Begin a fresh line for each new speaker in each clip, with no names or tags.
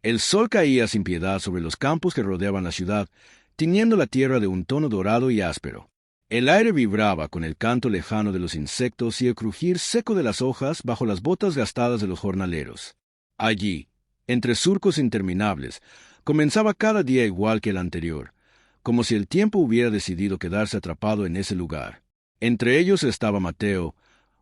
El sol caía sin piedad sobre los campos que rodeaban la ciudad, tiñendo la tierra de un tono dorado y áspero. El aire vibraba con el canto lejano de los insectos y el crujir seco de las hojas bajo las botas gastadas de los jornaleros. Allí, entre surcos interminables, comenzaba cada día igual que el anterior, como si el tiempo hubiera decidido quedarse atrapado en ese lugar. Entre ellos estaba Mateo,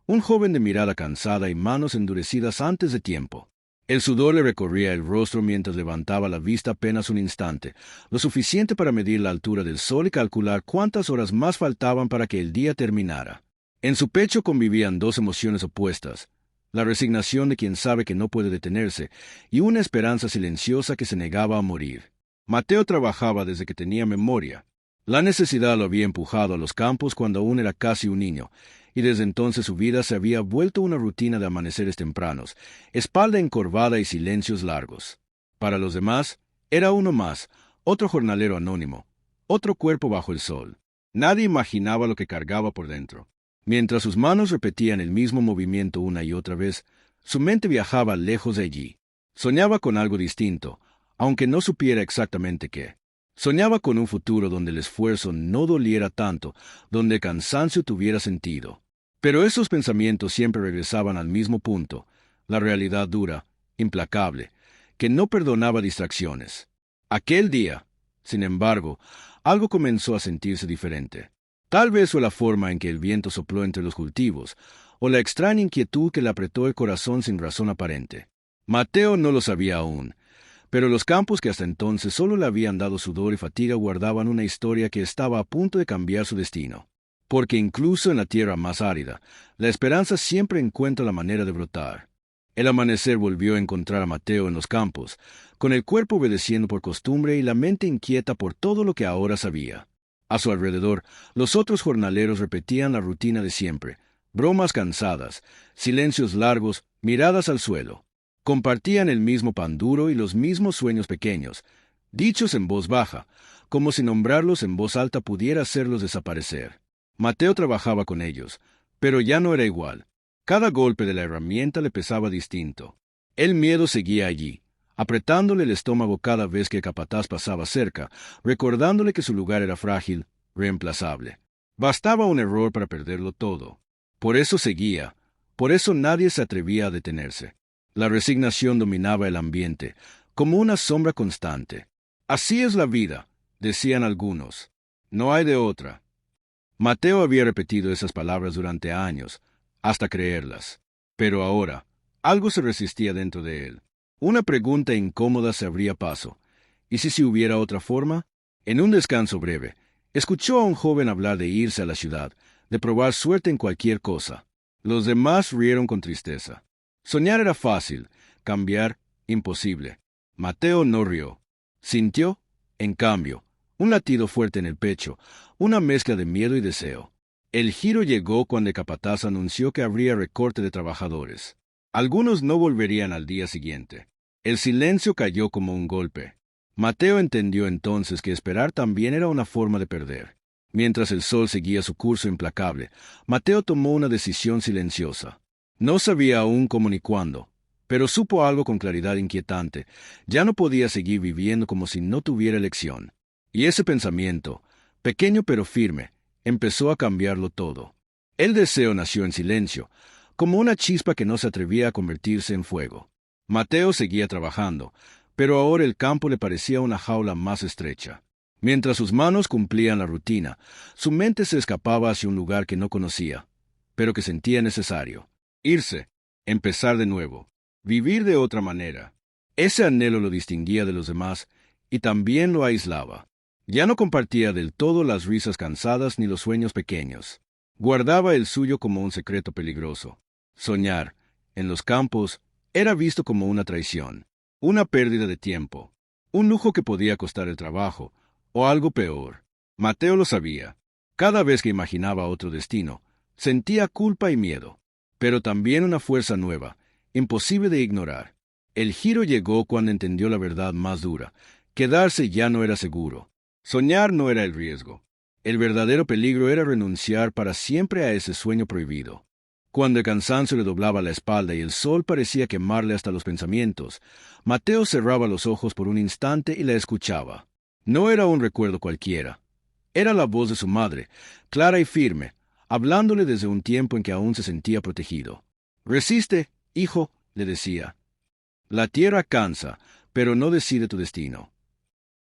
un joven de mirada cansada y manos endurecidas antes de tiempo. El sudor le recorría el rostro mientras levantaba la vista apenas un instante, lo suficiente para medir la altura del sol y calcular cuántas horas más faltaban para que el día terminara. En su pecho convivían dos emociones opuestas, la resignación de quien sabe que no puede detenerse y una esperanza silenciosa que se negaba a morir. Mateo trabajaba desde que tenía memoria. La necesidad lo había empujado a los campos cuando aún era casi un niño, y desde entonces su vida se había vuelto una rutina de amaneceres tempranos, espalda encorvada y silencios largos. Para los demás, era uno más, otro jornalero anónimo, otro cuerpo bajo el sol. Nadie imaginaba lo que cargaba por dentro. Mientras sus manos repetían el mismo movimiento una y otra vez, su mente viajaba lejos de allí. Soñaba con algo distinto, aunque no supiera exactamente qué. Soñaba con un futuro donde el esfuerzo no doliera tanto, donde el cansancio tuviera sentido. Pero esos pensamientos siempre regresaban al mismo punto, la realidad dura, implacable, que no perdonaba distracciones. Aquel día, sin embargo, algo comenzó a sentirse diferente. Tal vez fue la forma en que el viento sopló entre los cultivos, o la extraña inquietud que le apretó el corazón sin razón aparente. Mateo no lo sabía aún, pero los campos que hasta entonces solo le habían dado sudor y fatiga guardaban una historia que estaba a punto de cambiar su destino. Porque incluso en la tierra más árida, la esperanza siempre encuentra la manera de brotar. El amanecer volvió a encontrar a Mateo en los campos, con el cuerpo obedeciendo por costumbre y la mente inquieta por todo lo que ahora sabía. A su alrededor, los otros jornaleros repetían la rutina de siempre, bromas cansadas, silencios largos, miradas al suelo. Compartían el mismo pan duro y los mismos sueños pequeños, dichos en voz baja, como si nombrarlos en voz alta pudiera hacerlos desaparecer. Mateo trabajaba con ellos, pero ya no era igual. Cada golpe de la herramienta le pesaba distinto. El miedo seguía allí, apretándole el estómago cada vez que el capataz pasaba cerca, recordándole que su lugar era frágil, reemplazable. Bastaba un error para perderlo todo. Por eso seguía, por eso nadie se atrevía a detenerse. La resignación dominaba el ambiente, como una sombra constante. Así es la vida, decían algunos. No hay de otra. Mateo había repetido esas palabras durante años, hasta creerlas. Pero ahora, algo se resistía dentro de él. Una pregunta incómoda se abría paso. ¿Y si hubiera otra forma? En un descanso breve, escuchó a un joven hablar de irse a la ciudad, de probar suerte en cualquier cosa. Los demás rieron con tristeza. Soñar era fácil, cambiar, imposible. Mateo no rió. Sintió, en cambio, un latido fuerte en el pecho, una mezcla de miedo y deseo. El giro llegó cuando el capataz anunció que habría recorte de trabajadores. Algunos no volverían al día siguiente. El silencio cayó como un golpe. Mateo entendió entonces que esperar también era una forma de perder. Mientras el sol seguía su curso implacable, Mateo tomó una decisión silenciosa. No sabía aún cómo ni cuándo, pero supo algo con claridad inquietante. Ya no podía seguir viviendo como si no tuviera elección. Y ese pensamiento, pequeño pero firme, empezó a cambiarlo todo. El deseo nació en silencio, como una chispa que no se atrevía a convertirse en fuego. Mateo seguía trabajando, pero ahora el campo le parecía una jaula más estrecha. Mientras sus manos cumplían la rutina, su mente se escapaba hacia un lugar que no conocía, pero que sentía necesario. Irse, empezar de nuevo, vivir de otra manera. Ese anhelo lo distinguía de los demás y también lo aislaba. Ya no compartía del todo las risas cansadas ni los sueños pequeños. Guardaba el suyo como un secreto peligroso. Soñar, en los campos, era visto como una traición, una pérdida de tiempo, un lujo que podía costar el trabajo, o algo peor. Mateo lo sabía. Cada vez que imaginaba otro destino, sentía culpa y miedo, pero también una fuerza nueva, imposible de ignorar. El giro llegó cuando entendió la verdad más dura. Quedarse ya no era seguro. Soñar no era el riesgo. El verdadero peligro era renunciar para siempre a ese sueño prohibido. Cuando el cansancio le doblaba la espalda y el sol parecía quemarle hasta los pensamientos, Mateo cerraba los ojos por un instante y la escuchaba. No era un recuerdo cualquiera. Era la voz de su madre, clara y firme, hablándole desde un tiempo en que aún se sentía protegido. «Resiste, hijo», le decía. «La tierra cansa, pero no decide tu destino».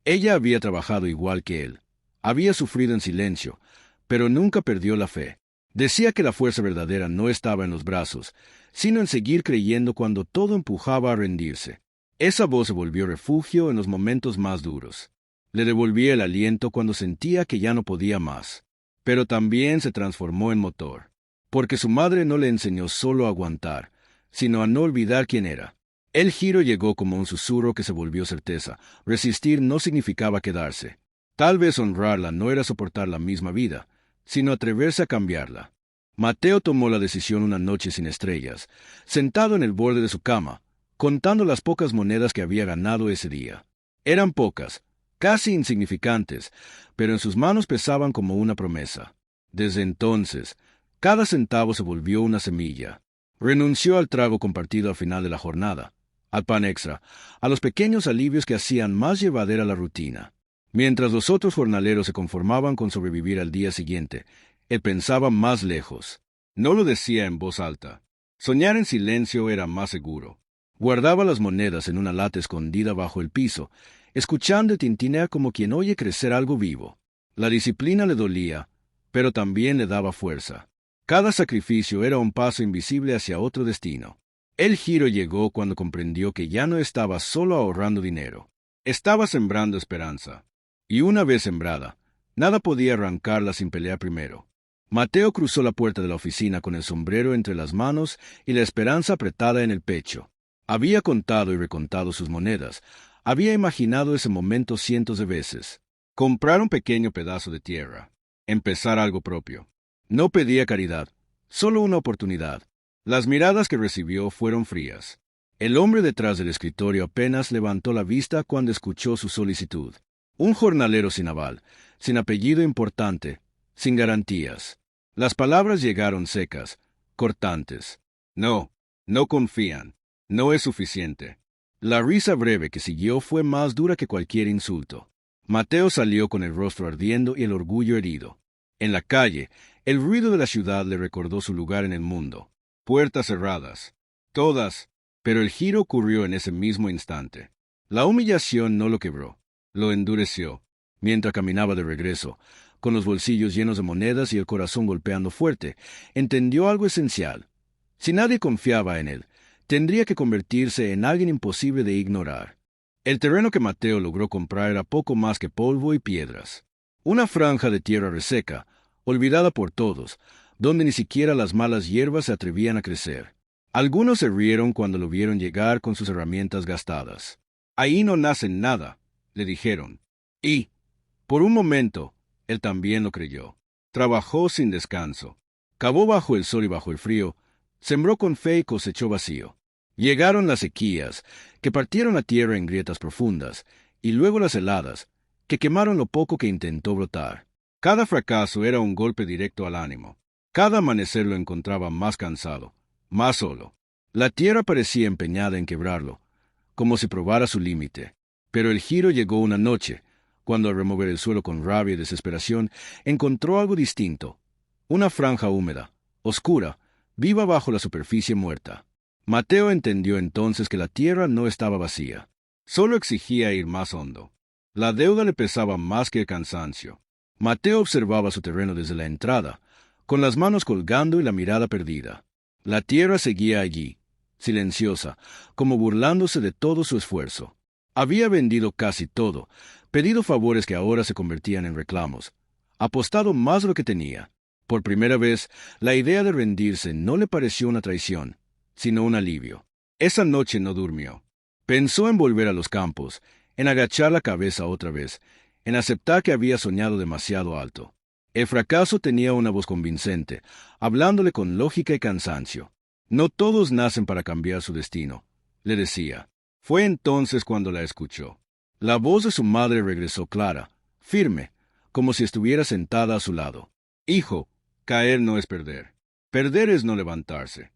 Ella había trabajado igual que él. Había sufrido en silencio, pero nunca perdió la fe. Decía que la fuerza verdadera no estaba en los brazos, sino en seguir creyendo cuando todo empujaba a rendirse. Esa voz se volvió refugio en los momentos más duros. Le devolvía el aliento cuando sentía que ya no podía más. Pero también se transformó en motor, porque su madre no le enseñó solo a aguantar, sino a no olvidar quién era. El giro llegó como un susurro que se volvió certeza. Resistir no significaba quedarse. Tal vez honrarla no era soportar la misma vida, sino atreverse a cambiarla. Mateo tomó la decisión una noche sin estrellas, sentado en el borde de su cama, contando las pocas monedas que había ganado ese día. Eran pocas, casi insignificantes, pero en sus manos pesaban como una promesa. Desde entonces, cada centavo se volvió una semilla. Renunció al trago compartido al final de la jornada, al pan extra, a los pequeños alivios que hacían más llevadera la rutina. Mientras los otros jornaleros se conformaban con sobrevivir al día siguiente, él pensaba más lejos. No lo decía en voz alta. Soñar en silencio era más seguro. Guardaba las monedas en una lata escondida bajo el piso, escuchando y tintinea como quien oye crecer algo vivo. La disciplina le dolía, pero también le daba fuerza. Cada sacrificio era un paso invisible hacia otro destino. El giro llegó cuando comprendió que ya no estaba solo ahorrando dinero. Estaba sembrando esperanza. Y una vez sembrada, nada podía arrancarla sin pelear primero. Mateo cruzó la puerta de la oficina con el sombrero entre las manos y la esperanza apretada en el pecho. Había contado y recontado sus monedas. Había imaginado ese momento cientos de veces. Comprar un pequeño pedazo de tierra. Empezar algo propio. No pedía caridad, solo una oportunidad. Las miradas que recibió fueron frías. El hombre detrás del escritorio apenas levantó la vista cuando escuchó su solicitud. Un jornalero sin aval, sin apellido importante, sin garantías. Las palabras llegaron secas, cortantes. No, no confían. No es suficiente. La risa breve que siguió fue más dura que cualquier insulto. Mateo salió con el rostro ardiendo y el orgullo herido. En la calle, el ruido de la ciudad le recordó su lugar en el mundo. Puertas cerradas. Todas. Pero el giro ocurrió en ese mismo instante. La humillación no lo quebró. Lo endureció. Mientras caminaba de regreso, con los bolsillos llenos de monedas y el corazón golpeando fuerte, entendió algo esencial. Si nadie confiaba en él, tendría que convertirse en alguien imposible de ignorar. El terreno que Mateo logró comprar era poco más que polvo y piedras. Una franja de tierra reseca, olvidada por todos, donde ni siquiera las malas hierbas se atrevían a crecer. Algunos se rieron cuando lo vieron llegar con sus herramientas gastadas. «Ahí no nace nada», le dijeron. Y, por un momento, él también lo creyó. Trabajó sin descanso. Cavó bajo el sol y bajo el frío. Sembró con fe y cosechó vacío. Llegaron las sequías, que partieron la tierra en grietas profundas, y luego las heladas, que quemaron lo poco que intentó brotar. Cada fracaso era un golpe directo al ánimo. Cada amanecer lo encontraba más cansado, más solo. La tierra parecía empeñada en quebrarlo, como si probara su límite. Pero el giro llegó una noche, cuando al remover el suelo con rabia y desesperación, encontró algo distinto. Una franja húmeda, oscura, viva bajo la superficie muerta. Mateo entendió entonces que la tierra no estaba vacía. Solo exigía ir más hondo. La deuda le pesaba más que el cansancio. Mateo observaba su terreno desde la entrada, con las manos colgando y la mirada perdida. La tierra seguía allí, silenciosa, como burlándose de todo su esfuerzo. Había vendido casi todo, pedido favores que ahora se convertían en reclamos, apostado más de lo que tenía. Por primera vez, la idea de rendirse no le pareció una traición, sino un alivio. Esa noche no durmió. Pensó en volver a los campos, en agachar la cabeza otra vez, en aceptar que había soñado demasiado alto. El fracaso tenía una voz convincente, hablándole con lógica y cansancio. No todos nacen para cambiar su destino, le decía. Fue entonces cuando la escuchó. La voz de su madre regresó clara, firme, como si estuviera sentada a su lado. «Hijo, caer no es perder». Perder es no levantarse.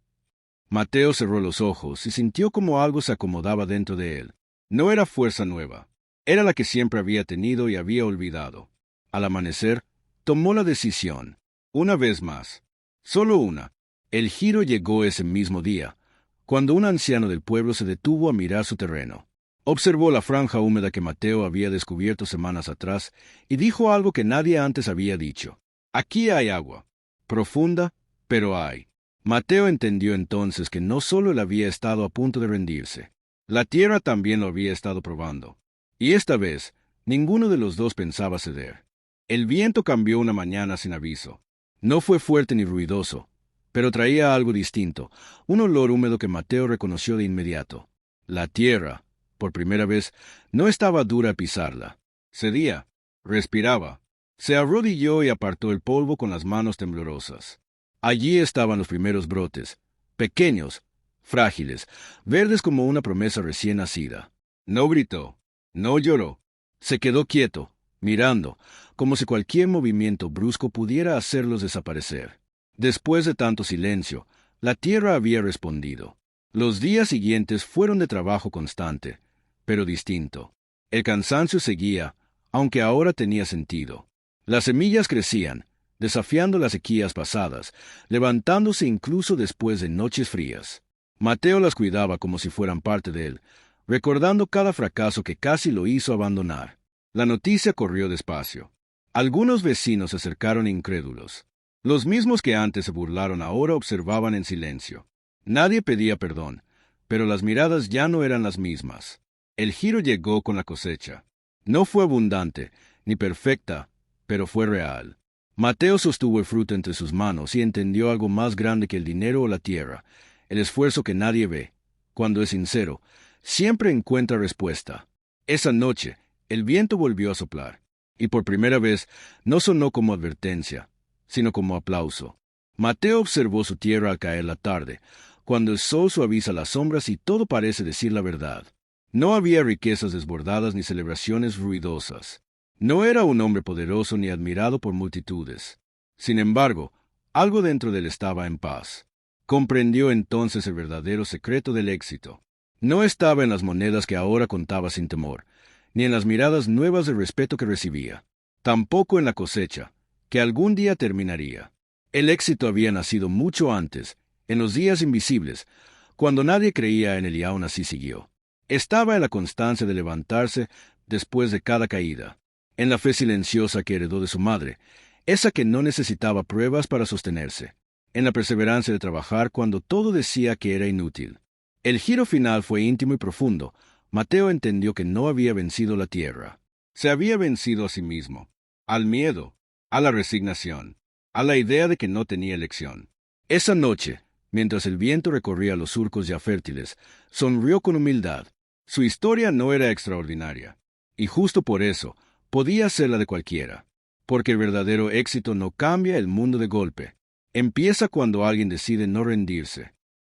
Mateo cerró los ojos y sintió como algo se acomodaba dentro de él. No era fuerza nueva. Era la que siempre había tenido y había olvidado. Al amanecer, tomó la decisión. Una vez más. Solo una. El giro llegó ese mismo día, cuando un anciano del pueblo se detuvo a mirar su terreno. Observó la franja húmeda que Mateo había descubierto semanas atrás y dijo algo que nadie antes había dicho. Aquí hay agua. Profunda, pero hay. Mateo entendió entonces que no solo él había estado a punto de rendirse. La tierra también lo había estado probando. Y esta vez, ninguno de los dos pensaba ceder. El viento cambió una mañana sin aviso. No fue fuerte ni ruidoso, pero traía algo distinto, un olor húmedo que Mateo reconoció de inmediato. La tierra, por primera vez, no estaba dura a pisarla. Cedía, respiraba. Se arrodilló y apartó el polvo con las manos temblorosas. Allí estaban los primeros brotes, pequeños, frágiles, verdes como una promesa recién nacida. No gritó, no lloró. Se quedó quieto, mirando, como si cualquier movimiento brusco pudiera hacerlos desaparecer. Después de tanto silencio, la tierra había respondido. Los días siguientes fueron de trabajo constante, pero distinto. El cansancio seguía, aunque ahora tenía sentido. Las semillas crecían, desafiando las sequías pasadas, levantándose incluso después de noches frías. Mateo las cuidaba como si fueran parte de él, recordando cada fracaso que casi lo hizo abandonar. La noticia corrió despacio. Algunos vecinos se acercaron incrédulos. Los mismos que antes se burlaron ahora observaban en silencio. Nadie pedía perdón, pero las miradas ya no eran las mismas. El giro llegó con la cosecha. No fue abundante, ni perfecta, pero fue real. Mateo sostuvo el fruto entre sus manos y entendió algo más grande que el dinero o la tierra, el esfuerzo que nadie ve. Cuando es sincero, siempre encuentra respuesta. Esa noche, el viento volvió a soplar, y por primera vez no sonó como advertencia, sino como aplauso. Mateo observó su tierra al caer la tarde, cuando el sol suaviza las sombras y todo parece decir la verdad. No había riquezas desbordadas ni celebraciones ruidosas. No era un hombre poderoso ni admirado por multitudes. Sin embargo, algo dentro de él estaba en paz. Comprendió entonces el verdadero secreto del éxito. No estaba en las monedas que ahora contaba sin temor, ni en las miradas nuevas de respeto que recibía. Tampoco en la cosecha, que algún día terminaría. El éxito había nacido mucho antes, en los días invisibles, cuando nadie creía en él y aún así siguió. Estaba en la constancia de levantarse después de cada caída, en la fe silenciosa que heredó de su madre, esa que no necesitaba pruebas para sostenerse, en la perseverancia de trabajar cuando todo decía que era inútil. El giro final fue íntimo y profundo. Mateo entendió que no había vencido la tierra. Se había vencido a sí mismo, al miedo, a la resignación, a la idea de que no tenía elección. Esa noche, mientras el viento recorría los surcos ya fértiles, sonrió con humildad. Su historia no era extraordinaria, y justo por eso podía ser la de cualquiera, porque el verdadero éxito no cambia el mundo de golpe. Empieza cuando alguien decide no rendirse.